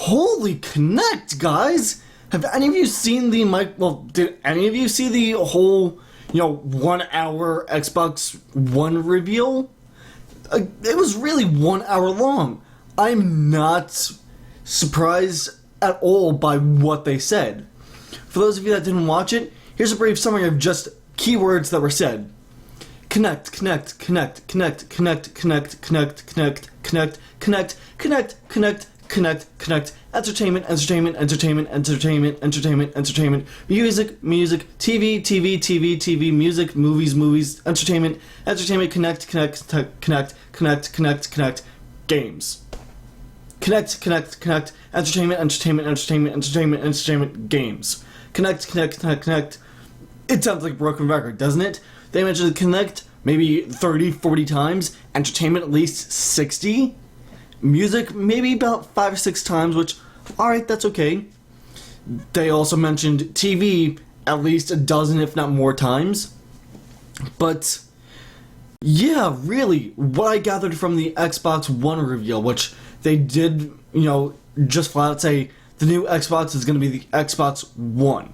Holy Connect, guys! Have any of you seen the did any of you see the whole, 1 hour Xbox One reveal? It was really 1 hour long. I'm not surprised at all by what they said. For those of you that didn't watch it, here's a brief summary of just keywords that were said. Connect, connect, connect, connect, connect, connect, connect, connect, connect, connect, connect, connect, connect, connect, entertainment, entertainment, entertainment, entertainment, entertainment, entertainment, music, music, TV, TV, TV, TV, music, movies, movies, entertainment, entertainment, connect, connect, connect, connect, connect, connect, games. Connect, connect, connect, entertainment, entertainment, entertainment, entertainment, entertainment, games. Connect, connect, connect, connect. It sounds like a broken record, doesn't it? They mentioned connect maybe 30, 40 times, entertainment at least 60, music maybe about 5 or 6 times, which, alright, that's okay. They also mentioned TV at least a dozen, if not more times. But, yeah, really, what I gathered from the Xbox One reveal, which they did, just flat out say the new Xbox is going to be the Xbox One.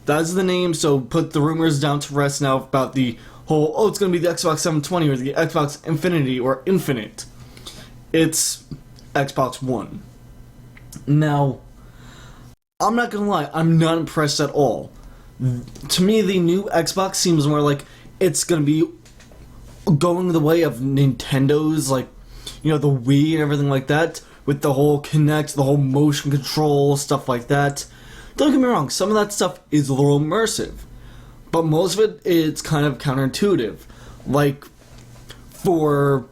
That is the name, so put the rumors down to rest now about the whole, it's going to be the Xbox 720 or the Xbox Infinity or Infinite. It's Xbox One. Now, I'm not going to lie, I'm not impressed at all. To me, the new Xbox seems more like it's going to be going the way of Nintendo's, the Wii and everything like that, with the whole Kinect, the whole motion control, stuff like that. Don't get me wrong, some of that stuff is a little immersive, but most of it is kind of counterintuitive. Like, for,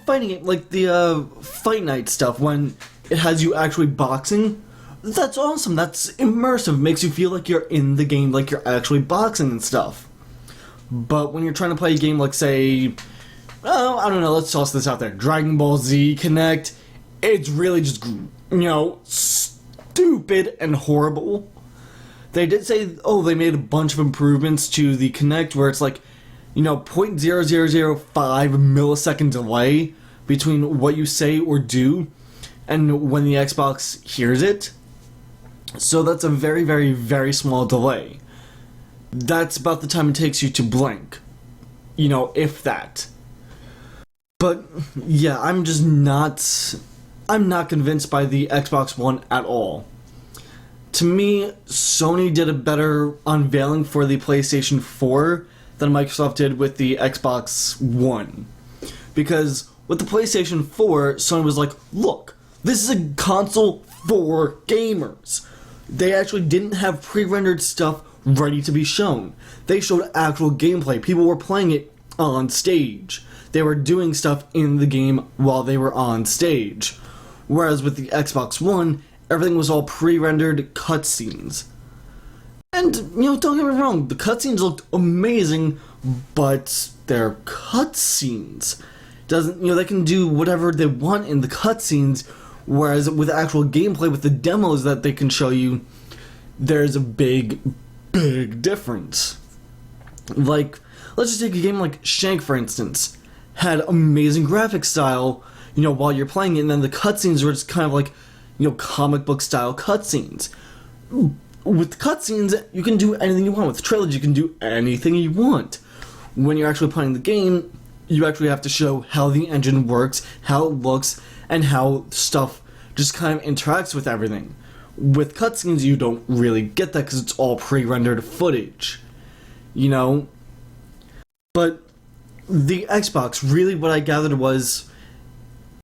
fighting it, like the Fight Night stuff, when it has you actually boxing, that's awesome, that's immersive, makes you feel like you're in the game, like you're actually boxing and stuff. But when you're trying to play a game like, say, I don't know, let's toss this out there, Dragon Ball Z Connect, it's really just, stupid and horrible. They did say, they made a bunch of improvements to the Kinect where it's like, 0.0005 millisecond delay between what you say or do and when the Xbox hears it. So that's a very, very, very small delay. That's about the time it takes you to blink. If that. But, yeah, I'm not convinced by the Xbox One at all. To me, Sony did a better unveiling for the PlayStation 4 than Microsoft did with the Xbox One. Because with the PlayStation 4, Sony was like, look, this is a console for gamers. They actually didn't have pre-rendered stuff ready to be shown. They showed actual gameplay. People were playing it on stage. They were doing stuff in the game while they were on stage. Whereas with the Xbox One, everything was all pre-rendered cutscenes. And, don't get me wrong, the cutscenes looked amazing, but they're cutscenes. They can do whatever they want in the cutscenes, whereas with actual gameplay, with the demos that they can show you, there's a big, big difference. Like, let's just take a game like Shank, for instance. Had amazing graphic style, while you're playing it, and then the cutscenes were just kind of like, comic book style cutscenes. With cutscenes, you can do anything you want. With trailers, you can do anything you want. When you're actually playing the game, you actually have to show how the engine works, how it looks, and how stuff just kind of interacts with everything. With cutscenes, you don't really get that because it's all pre-rendered footage. But the Xbox, really what I gathered was,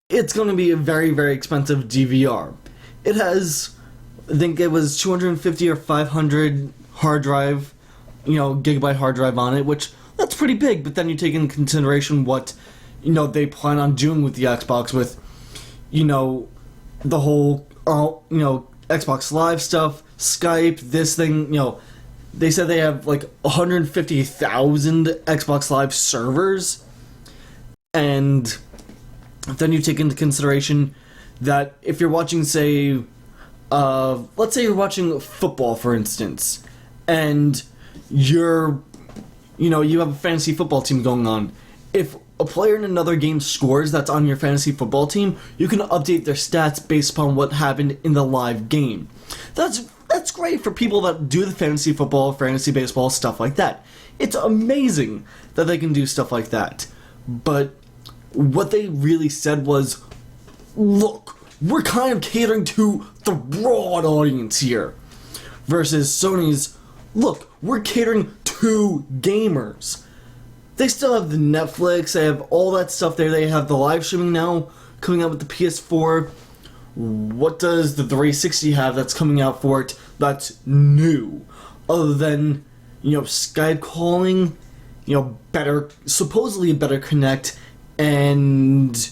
it's going to be a very, very expensive DVR. It has, I think it was 250 or 500 hard drive, gigabyte hard drive on it, which, that's pretty big, but then you take into consideration what, they plan on doing with the Xbox with, the whole, Xbox Live stuff, Skype, this thing, they said they have, 150,000 Xbox Live servers, and then you take into consideration that if you're watching, say, let's say you're watching football, for instance, and you have a fantasy football team going on. If a player in another game scores that's on your fantasy football team, you can update their stats based upon what happened in the live game. That's great for people that do the fantasy football, fantasy baseball, stuff like that. It's amazing that they can do stuff like that. But what they really said was, look, we're kind of catering to the broad audience here. Versus Sony's, look, we're catering to gamers. They still have the Netflix, they have all that stuff there, they have the live streaming now coming out with the PS4. What does the 360 have that's coming out for it that's new? Other than, Skype calling, supposedly a better connect, and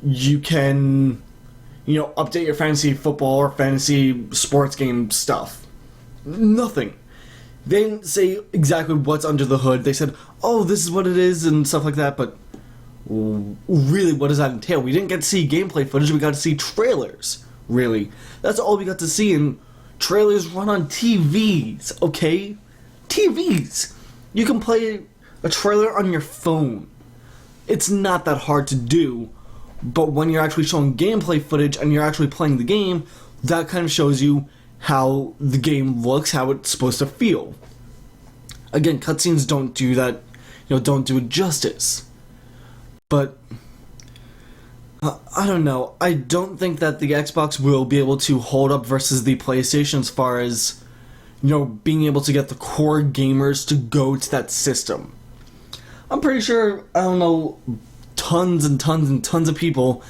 you can, update your fantasy football or fantasy sports game stuff. Nothing. They didn't say exactly what's under the hood. They said, oh, this is what it is and stuff like that, but really, what does that entail? We didn't get to see gameplay footage, we got to see trailers, really. That's all we got to see, and trailers run on TVs, okay? TVs! You can play a trailer on your phone. It's not that hard to do, but when you're actually showing gameplay footage and you're actually playing the game, that kind of shows you how the game looks, how it's supposed to feel. Again, cutscenes don't do that, don't do it justice. But, I don't know, I don't think that the Xbox will be able to hold up versus the PlayStation as far as, being able to get the core gamers to go to that system. I'm pretty sure, tons and tons and tons of people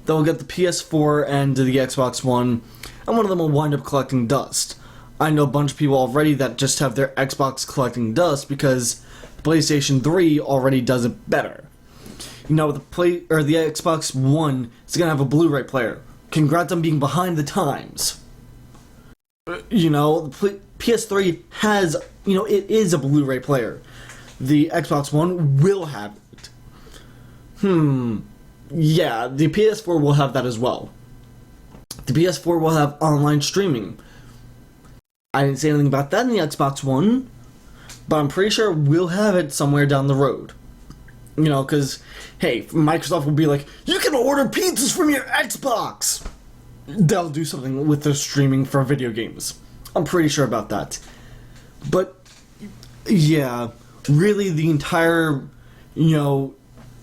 that will get the PS4 and the Xbox One, and one of them will wind up collecting dust. I know a bunch of people already that just have their Xbox collecting dust because the PlayStation 3 already does it better. The Xbox One is gonna have a Blu-ray player. Congrats on being behind the times. The PS3 has, it is a Blu-ray player. The Xbox One will have it. Yeah, the PS4 will have that as well. The PS4 will have online streaming. I didn't say anything about that in the Xbox One, but I'm pretty sure we'll have it somewhere down the road. Because, hey, Microsoft will be like, you can order pizzas from your Xbox! They'll do something with their streaming for video games. I'm pretty sure about that. But, yeah, really the entire,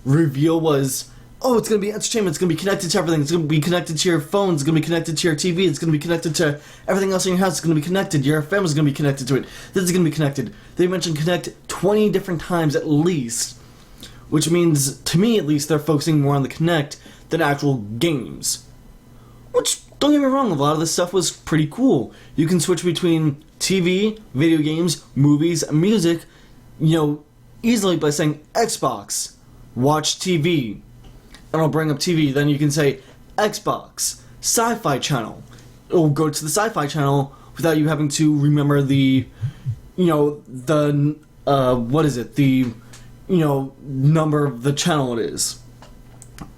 reveal was, oh, it's going to be entertainment, it's going to be connected to everything, it's going to be connected to your phone, it's going to be connected to your TV, it's going to be connected to everything else in your house, it's going to be connected, your family's going to be connected to it, this is going to be connected. They mentioned connect 20 different times at least, which means, to me at least, they're focusing more on the Kinect than actual games. Which, don't get me wrong, a lot of this stuff was pretty cool. You can switch between TV, video games, movies, and music, easily by saying Xbox, watch TV, and it'll bring up TV. Then you can say Xbox, Sci-Fi Channel. It'll go to the Sci-Fi Channel without you having to remember the number of the channel it is.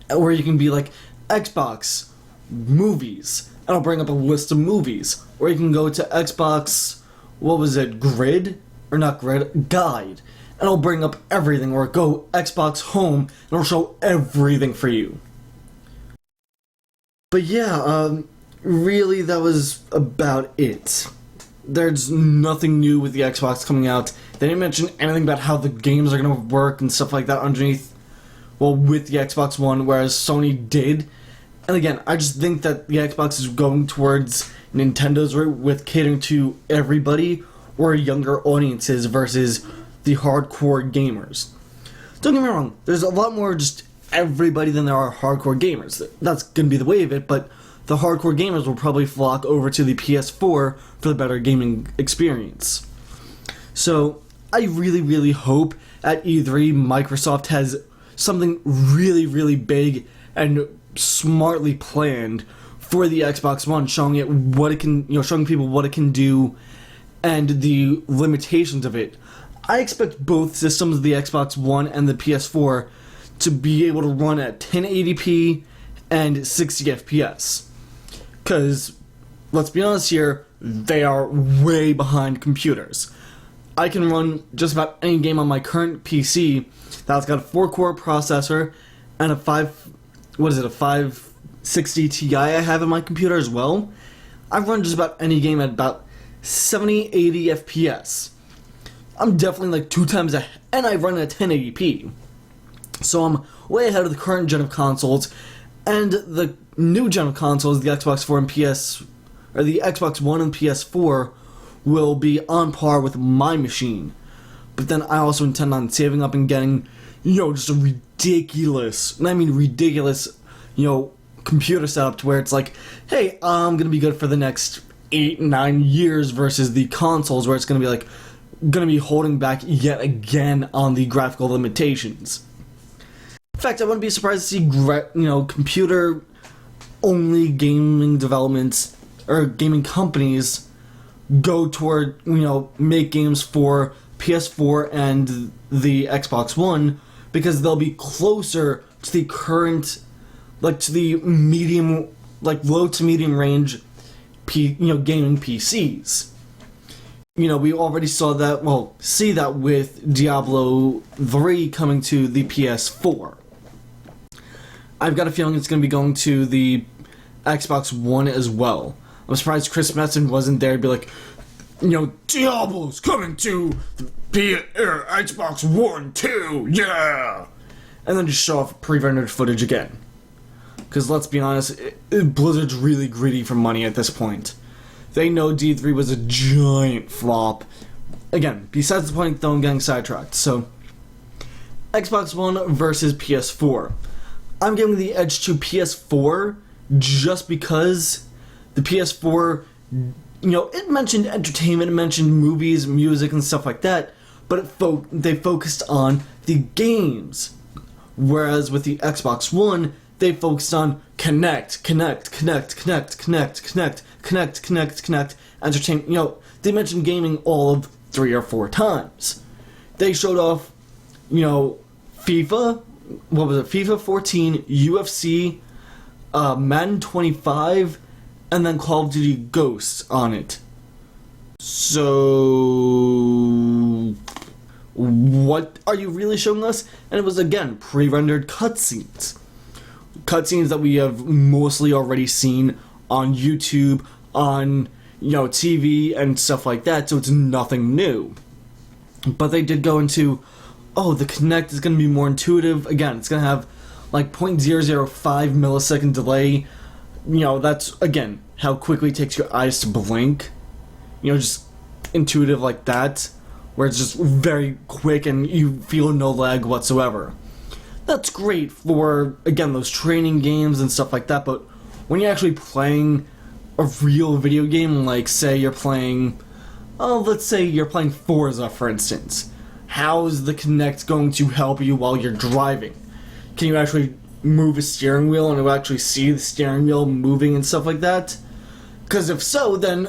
Or you can be like, Xbox, movies, and I'll bring up a list of movies. Or you can go to Xbox, Grid? Or not Grid, Guide. And it'll bring up everything. Or go Xbox Home, and it'll show everything for you. But yeah, really that was about it. There's nothing new with the Xbox coming out. They didn't mention anything about how the games are going to work and stuff like that underneath, with the Xbox One, whereas Sony did. And again, I just think that the Xbox is going towards Nintendo's route with catering to everybody or younger audiences versus the hardcore gamers. Don't get me wrong, there's a lot more just everybody than there are hardcore gamers. That's going to be the way of it, but the hardcore gamers will probably flock over to the PS4 for the better gaming experience. So, I really, really hope at E3 Microsoft has something really, really big and smartly planned for the Xbox One, showing it what it can, showing people what it can do and the limitations of it. I expect both systems, the Xbox One and the PS4, to be able to run at 1080p and 60 FPS. Because, let's be honest here, they are way behind computers. I can run just about any game on my current PC that's got a 4-core processor and a 560 Ti I have in my computer as well. I run just about any game at about 70, 80 FPS. I'm definitely like 2 times ahead, and I run at 1080p. So I'm way ahead of the current gen of consoles, and the new gen of consoles, the Xbox 4 and the Xbox One and PS4, will be on par with my machine. But then I also intend on saving up and getting, just a ridiculous, and I mean ridiculous, computer setup to where it's like, hey, I'm gonna be good for the next 8-9 years versus the consoles where it's gonna be holding back yet again on the graphical limitations. In fact, I wouldn't be surprised to see computer only gaming developments or gaming companies go toward make games for PS4 and the Xbox One, because they'll be closer to the current, to the medium, low to medium range gaming PCs. We already see that with Diablo 3 coming to the PS4. I've got a feeling it's going to be going to the Xbox One as well. I'm surprised Chris Metzen wasn't there to be like, Diablo's coming to the Xbox One too, yeah! And then just show off pre-rendered footage again. Because let's be honest, Blizzard's really greedy for money at this point. They know D3 was a giant flop. Again, besides the point though, I'm getting sidetracked. So, Xbox One versus PS4. I'm giving the edge to PS4 just because the PS4, it mentioned entertainment, it mentioned movies, music, and stuff like that, but they focused on the games. Whereas with the Xbox One, they focused on connect, entertainment. They mentioned gaming all of 3 or 4 times. They showed off, FIFA, FIFA 14, UFC, Madden 25, and then Call of Duty Ghosts on it. So, what are you really showing us? And it was, again, pre-rendered cutscenes. Cutscenes that we have mostly already seen on YouTube, on, TV and stuff like that, so it's nothing new. But they did go into, the Kinect is going to be more intuitive. Again, it's going to have, 0.005 millisecond delay. That's, again, how quickly it takes your eyes to blink. Just intuitive like that, where it's just very quick and you feel no lag whatsoever. That's great for, again, those training games and stuff like that, but when you're actually playing a real video game, say you're playing, let's say you're playing Forza, for instance, how is the Kinect going to help you while you're driving? Can you actually move a steering wheel and you actually see the steering wheel moving and stuff like that? Because if so, then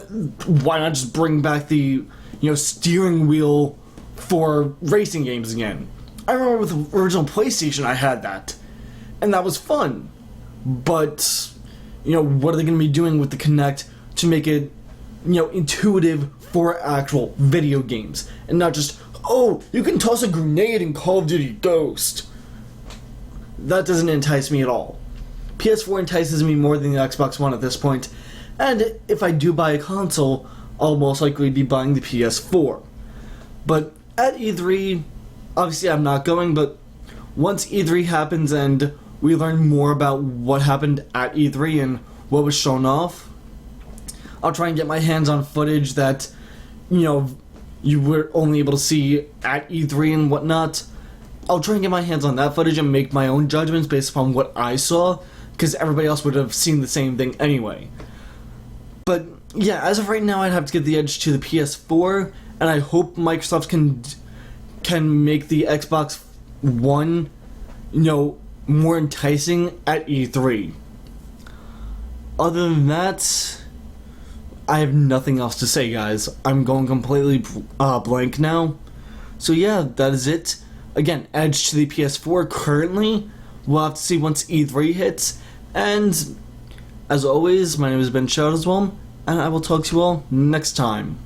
why not just bring back the, steering wheel for racing games again? I remember with the original PlayStation I had that, and that was fun. But, what are they going to be doing with the Kinect to make it, intuitive for actual video games? And not just, you can toss a grenade in Call of Duty Ghost. That doesn't entice me at all. PS4 entices me more than the Xbox One at this point, and if I do buy a console, I'll most likely be buying the PS4. But at E3, obviously I'm not going, but once E3 happens and we learn more about what happened at E3 and what was shown off, I'll try and get my hands on footage that, you were only able to see at E3 and whatnot. I'll try and get my hands on that footage and make my own judgments based upon what I saw, because everybody else would have seen the same thing anyway. But yeah, as of right now, I'd have to give the edge to the PS4, and I hope Microsoft can make the Xbox One, more enticing at E3. Other than that, I have nothing else to say, guys. I'm going completely blank now. So yeah, that is it. Again, edge to the PS4 currently. We'll have to see once E3 hits. And as always, my name has been Shout as well, and I will talk to you all next time.